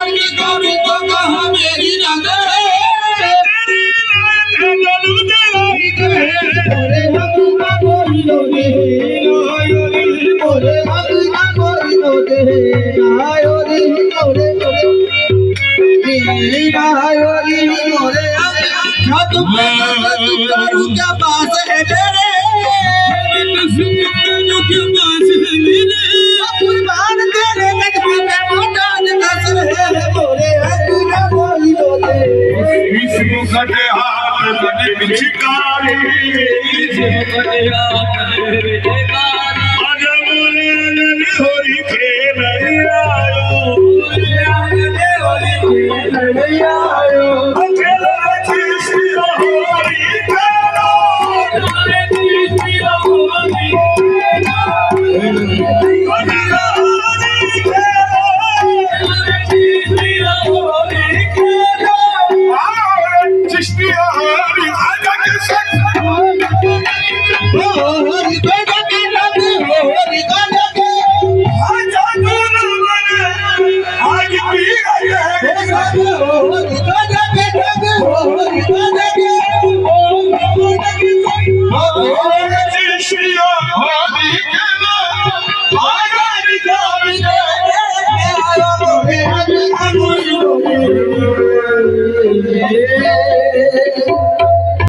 कभी तो कहा मेरी नजर क्या पास है मेरे कुर्बान तेरे नजर में मोटा नजर है मोरे अंगना बोली बोले इस मुखटे हाथ बने बिचकारी आज मोरे आंगन होरी खेल आयो अकेला चिश्ती होरी खेलो चिश्ती होरी आजा के